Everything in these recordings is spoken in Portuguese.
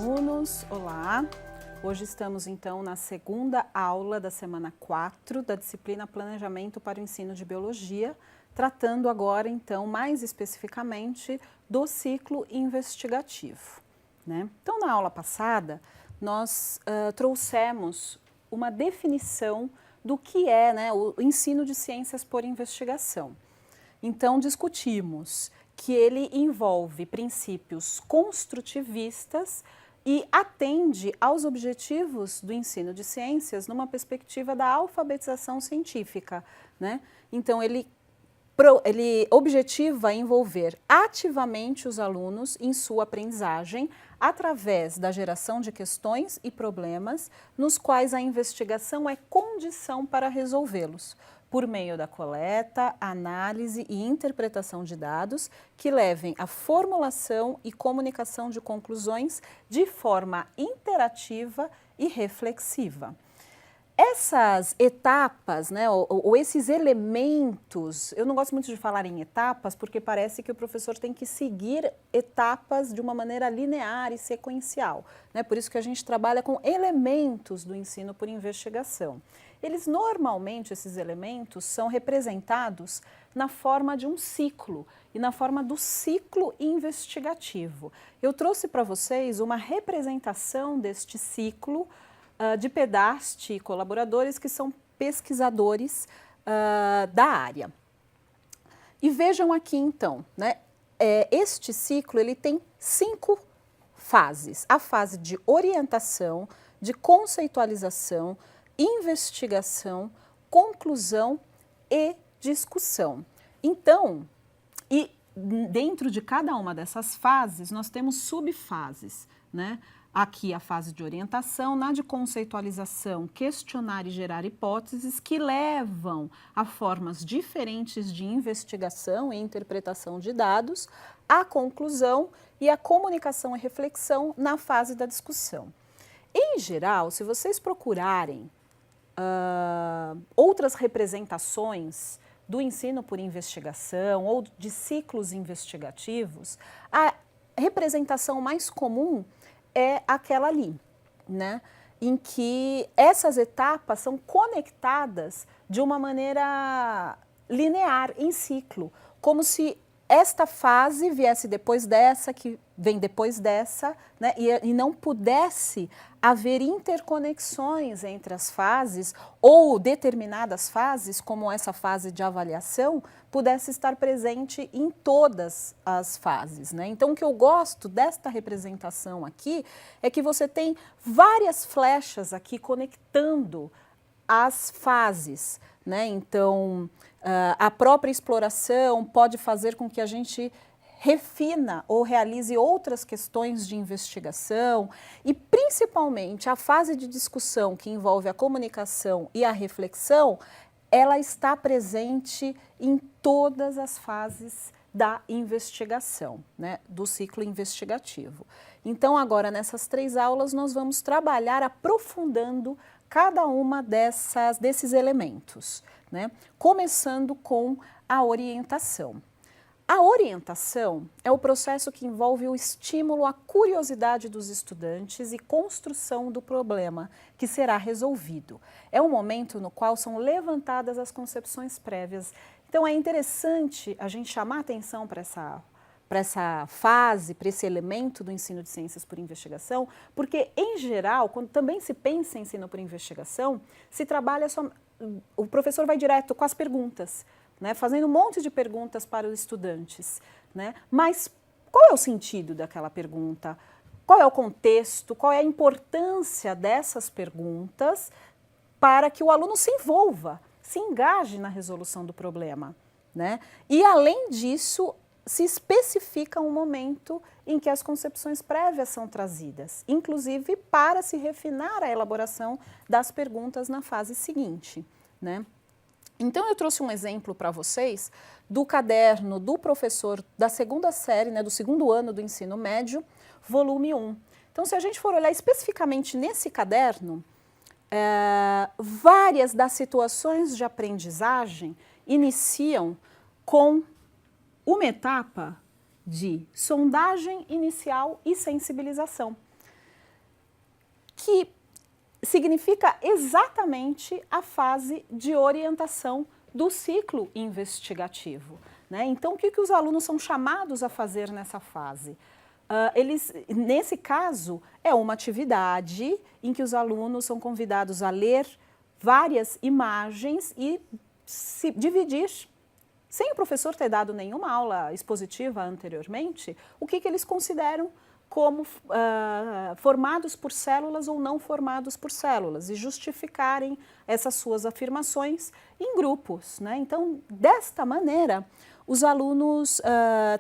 alunos! Olá! Hoje estamos então na segunda aula da semana 4 da disciplina Planejamento para o Ensino de Biologia, tratando agora então mais especificamente do ciclo investigativo, né? Então na aula passada nós trouxemos uma definição do que é, né, o ensino de ciências por investigação. Então discutimos que ele envolve princípios construtivistas e atende aos objetivos do ensino de ciências numa perspectiva da alfabetização científica, né? Então ele objetiva envolver ativamente os alunos em sua aprendizagem através da geração de questões e problemas nos quais a investigação é condição para resolvê-los, por meio da coleta, análise e interpretação de dados que levem à formulação e comunicação de conclusões de forma interativa e reflexiva. Essas etapas, né, ou esses elementos, eu não gosto muito de falar em etapas porque parece que o professor tem que seguir etapas de uma maneira linear e sequencial, né? Por isso que a gente trabalha com elementos do ensino por investigação. Eles normalmente, esses elementos, são representados na forma de um ciclo e na forma do ciclo investigativo. Eu trouxe para vocês uma representação deste ciclo de Pedasti e colaboradores que são pesquisadores da área. E vejam aqui então, né, este ciclo ele tem 5 fases. A fase de orientação, de conceitualização, investigação, conclusão e discussão. Então, e dentro de cada uma dessas fases nós temos subfases, né? Aqui a fase de orientação, na de conceitualização, questionar e gerar hipóteses que levam a formas diferentes de investigação e interpretação de dados, a conclusão e a comunicação e reflexão na fase da discussão. Em geral, se vocês procurarem outras representações do ensino por investigação ou de ciclos investigativos, a representação mais comum é aquela ali, né, em que essas etapas são conectadas de uma maneira linear, em ciclo, como se esta fase viesse depois dessa, que vem depois dessa, né, e não pudesse haver interconexões entre as fases ou determinadas fases, como essa fase de avaliação, pudesse estar presente em todas as fases, né? Então, o que eu gosto desta representação aqui é que você tem várias flechas aqui conectando as fases, né? Então, a própria exploração pode fazer com que a gente refina ou realize outras questões de investigação e, principalmente, a fase de discussão que envolve a comunicação e a reflexão, ela está presente em todas as fases da investigação, né, do ciclo investigativo. Então, agora, nessas 3 aulas, nós vamos trabalhar aprofundando cada uma desses elementos, né, começando com a orientação. A orientação é o processo que envolve o estímulo à curiosidade dos estudantes e construção do problema que será resolvido. É o momento no qual são levantadas as concepções prévias. Então é interessante a gente chamar atenção para essa fase, para esse elemento do ensino de ciências por investigação, porque em geral, quando também se pensa em ensino por investigação, se trabalha só, o professor vai direto com as perguntas, né, fazendo um monte de perguntas para os estudantes, né? Mas qual é o sentido daquela pergunta? Qual é o contexto? Qual é a importância dessas perguntas para que o aluno se envolva, se engaje na resolução do problema, né? E além disso, se especifica um momento em que as concepções prévias são trazidas, inclusive para se refinar a elaboração das perguntas na fase seguinte, né? Então, eu trouxe um exemplo para vocês do caderno do professor da 2ª série, né, do 2º ano do ensino médio, volume 1. Então, se a gente for olhar especificamente nesse caderno, várias das situações de aprendizagem iniciam com uma etapa de sondagem inicial e sensibilização. que significa exatamente a fase de orientação do ciclo investigativo, né? Então, o que os alunos são chamados a fazer nessa fase? Nesse caso, é uma atividade em que os alunos são convidados a ler várias imagens e se dividir, sem o professor ter dado nenhuma aula expositiva anteriormente, o que eles consideram como formados por células ou não formados por células e justificarem essas suas afirmações em grupos, né? Então, desta maneira, os alunos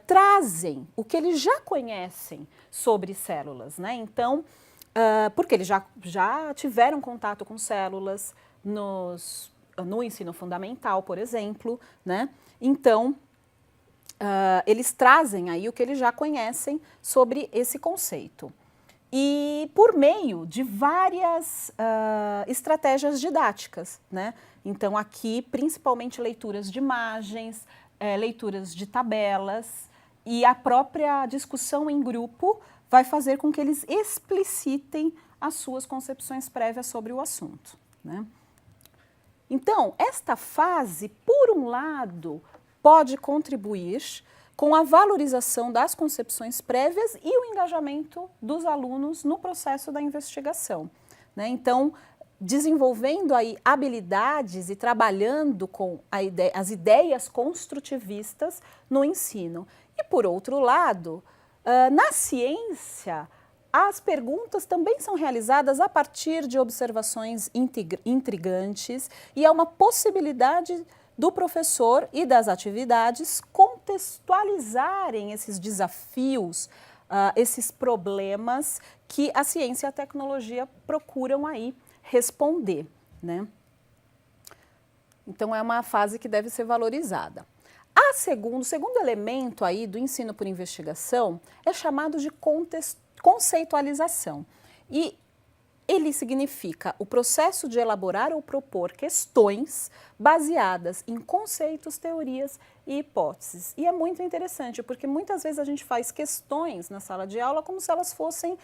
trazem o que eles já conhecem sobre células, né? Então, porque eles já tiveram contato com células no ensino fundamental, por exemplo, né? Então, eles trazem aí o que eles já conhecem sobre esse conceito. E por meio de várias estratégias didáticas, né? Então, aqui, principalmente leituras de imagens, leituras de tabelas e a própria discussão em grupo vai fazer com que eles explicitem as suas concepções prévias sobre o assunto, né? Então, esta fase, por um lado, pode contribuir com a valorização das concepções prévias e o engajamento dos alunos no processo da investigação, né? Então, desenvolvendo aí habilidades e trabalhando com as ideias construtivistas no ensino. E, por outro lado, na ciência, as perguntas também são realizadas a partir de observações intrigantes e há uma possibilidade do professor e das atividades contextualizarem esses desafios, esses problemas que a ciência e a tecnologia procuram aí responder, né? Então, é uma fase que deve ser valorizada. O segundo elemento aí do ensino por investigação é chamado de conceitualização. E ele significa o processo de elaborar ou propor questões baseadas em conceitos, teorias e hipóteses. E é muito interessante, porque muitas vezes a gente faz questões na sala de aula como se elas fossem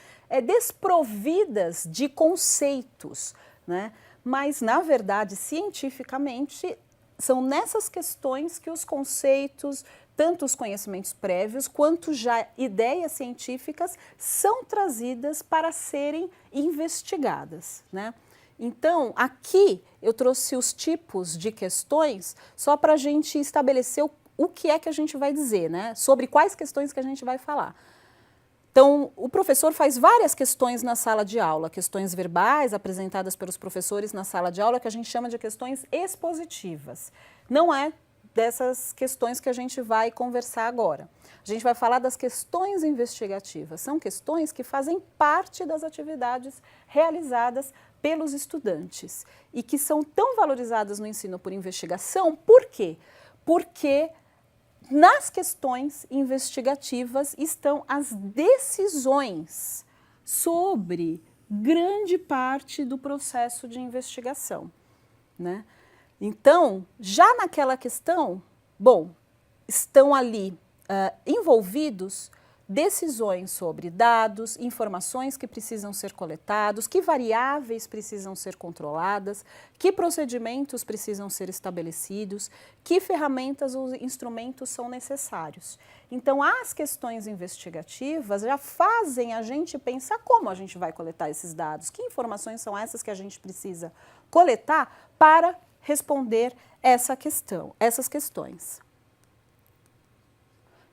desprovidas de conceitos, né? Mas, na verdade, cientificamente, são nessas questões que os conceitos, tanto os conhecimentos prévios quanto já ideias científicas são trazidas para serem investigadas, né? Então, aqui eu trouxe os tipos de questões só para a gente estabelecer o que é que a gente vai dizer, né? Sobre quais questões que a gente vai falar. Então, o professor faz várias questões na sala de aula, questões verbais apresentadas pelos professores na sala de aula, que a gente chama de questões expositivas. Não é dessas questões que a gente vai conversar agora. A gente vai falar das questões investigativas. São questões que fazem parte das atividades realizadas pelos estudantes e que são tão valorizadas no ensino por investigação. Por quê? Porque nas questões investigativas estão as decisões sobre grande parte do processo de investigação, né? Então, já naquela questão, estão ali envolvidos decisões sobre dados, informações que precisam ser coletados, que variáveis precisam ser controladas, que procedimentos precisam ser estabelecidos, que ferramentas ou instrumentos são necessários. Então, as questões investigativas já fazem a gente pensar como a gente vai coletar esses dados, que informações são essas que a gente precisa coletar para responder essas questões.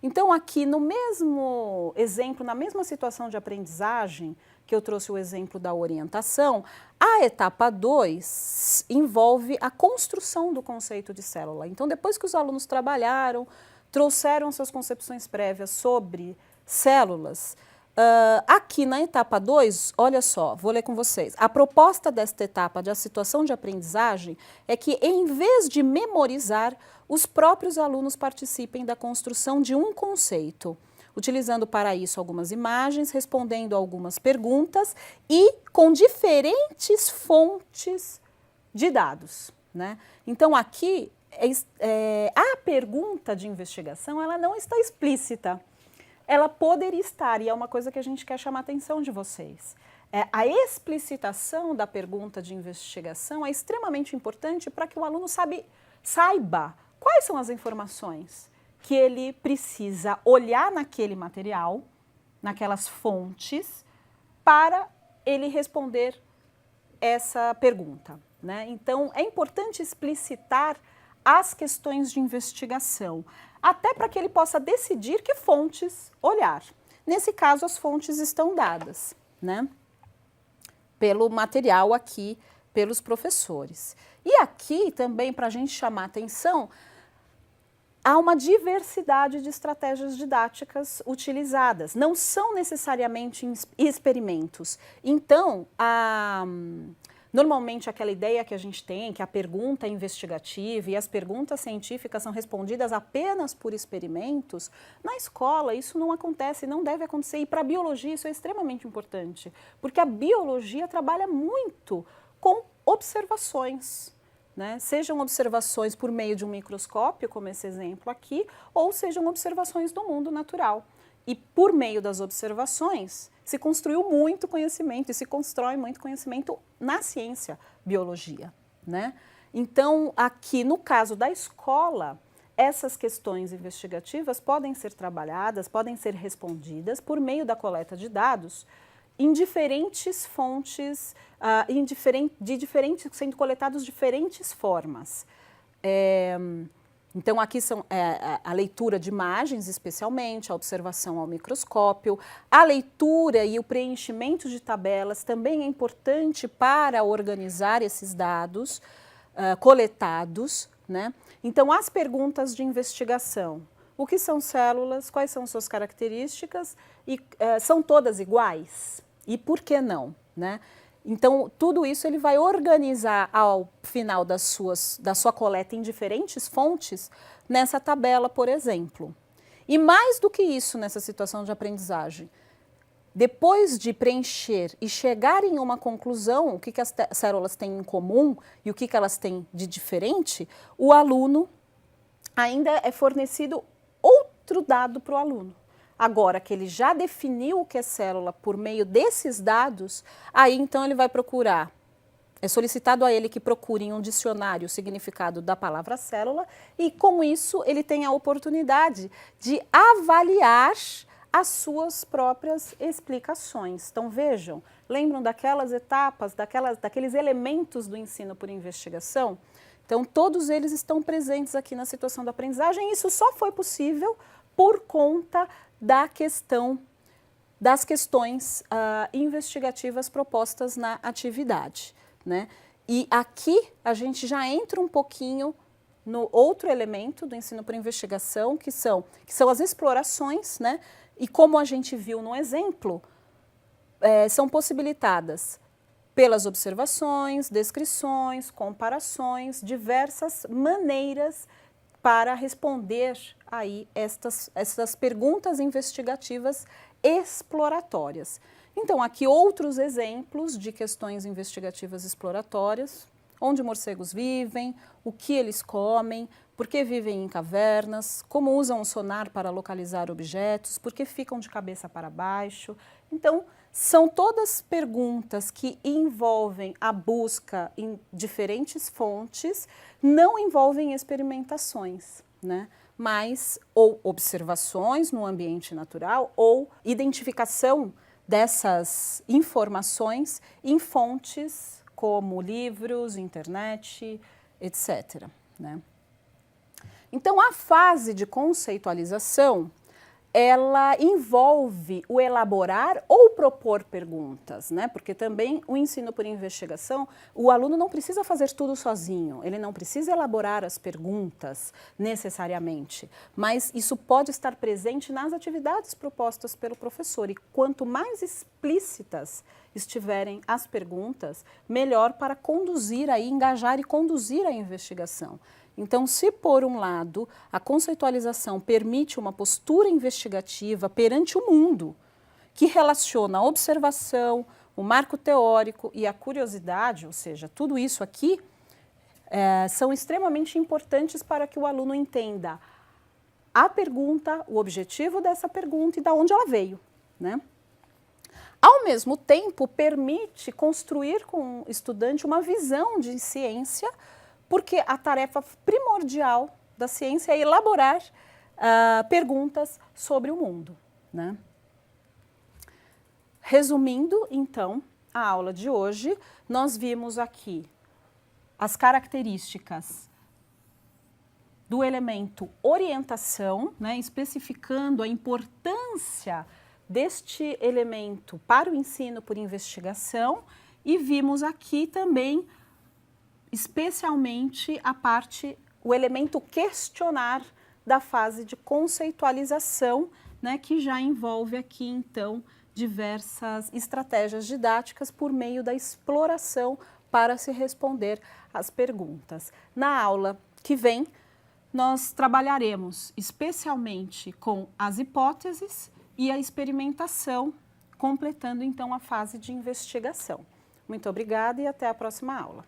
Então, aqui no mesmo exemplo, na mesma situação de aprendizagem, que eu trouxe o exemplo da orientação, a etapa 2 envolve a construção do conceito de célula. Então, depois que os alunos trabalharam, trouxeram suas concepções prévias sobre células, aqui na etapa 2, olha só, vou ler com vocês. A proposta desta etapa de situação de aprendizagem é que, em vez de memorizar, os próprios alunos participem da construção de um conceito, utilizando para isso algumas imagens, respondendo a algumas perguntas e com diferentes fontes de dados, né? Então, aqui, a pergunta de investigação ela não está explícita. Ela poderia estar, e é uma coisa que a gente quer chamar a atenção de vocês. A explicitação da pergunta de investigação é extremamente importante para que o aluno saiba quais são as informações que ele precisa olhar naquele material, naquelas fontes, para ele responder essa pergunta, né? Então, é importante explicitar as questões de investigação, até para que ele possa decidir que fontes olhar. Nesse caso, as fontes estão dadas, né? Pelo material aqui, pelos professores. E aqui também, para a gente chamar atenção, há uma diversidade de estratégias didáticas utilizadas. Não são necessariamente experimentos. Então, normalmente aquela ideia que a gente tem, que a pergunta é investigativa e as perguntas científicas são respondidas apenas por experimentos, na escola isso não acontece, não deve acontecer. E para a biologia isso é extremamente importante, porque a biologia trabalha muito com observações, né? Sejam observações por meio de um microscópio, como esse exemplo aqui, ou sejam observações do mundo natural. E por meio das observações se construiu muito conhecimento e se constrói muito conhecimento na ciência biologia, né? Então, aqui no caso da escola, essas questões investigativas podem ser trabalhadas, podem ser respondidas por meio da coleta de dados em diferentes fontes, sendo coletados diferentes formas. Então, aqui são a leitura de imagens, especialmente, a observação ao microscópio, a leitura e o preenchimento de tabelas também é importante para organizar esses dados coletados, né? Então, as perguntas de investigação. O que são células? Quais são suas características? E são todas iguais? E por que não, né? Então, tudo isso ele vai organizar ao final da sua coleta em diferentes fontes nessa tabela, por exemplo. E mais do que isso nessa situação de aprendizagem, depois de preencher e chegar em uma conclusão, o que as células têm em comum e o que elas têm de diferente, o aluno ainda é fornecido outro dado para o aluno. Agora que ele já definiu o que é célula por meio desses dados, aí então ele vai procurar, é solicitado a ele que procure em um dicionário o significado da palavra célula e com isso ele tem a oportunidade de avaliar as suas próprias explicações. Então vejam, lembram daquelas etapas, daqueles elementos do ensino por investigação? Então todos eles estão presentes aqui na situação da aprendizagem e isso só foi possível por conta das questões investigativas propostas na atividade, né? E aqui a gente já entra um pouquinho no outro elemento do ensino por investigação, que são as explorações, né? E como a gente viu no exemplo, são possibilitadas pelas observações, descrições, comparações, diversas maneiras para responder aí estas perguntas investigativas exploratórias. Então, aqui outros exemplos de questões investigativas exploratórias, onde morcegos vivem, o que eles comem, por que vivem em cavernas, como usam o sonar para localizar objetos, por que ficam de cabeça para baixo. Então, são todas perguntas que envolvem a busca em diferentes fontes, não envolvem experimentações, né? Mas ou observações no ambiente natural ou identificação dessas informações em fontes como livros, internet, etc., né? Então, a fase de conceitualização, ela envolve o elaborar ou propor perguntas, né? Porque também o ensino por investigação, o aluno não precisa fazer tudo sozinho, ele não precisa elaborar as perguntas necessariamente, mas isso pode estar presente nas atividades propostas pelo professor e quanto mais explícitas estiverem as perguntas, melhor para conduzir, engajar e conduzir a investigação. Então, se por um lado a conceitualização permite uma postura investigativa perante o mundo, que relaciona a observação, o marco teórico e a curiosidade, ou seja, tudo isso aqui são extremamente importantes para que o aluno entenda a pergunta, o objetivo dessa pergunta e de onde ela veio, né? Ao mesmo tempo, permite construir com o estudante uma visão de ciência, porque a tarefa primordial da ciência é elaborar perguntas sobre o mundo, né? Resumindo, então, a aula de hoje, nós vimos aqui as características do elemento orientação, né, especificando a importância deste elemento para o ensino por investigação, e vimos aqui também, especialmente, o elemento questionar da fase de conceitualização, né, que já envolve aqui, então, diversas estratégias didáticas por meio da exploração para se responder às perguntas. Na aula que vem, nós trabalharemos especialmente com as hipóteses e a experimentação, completando então a fase de investigação. Muito obrigada e até a próxima aula.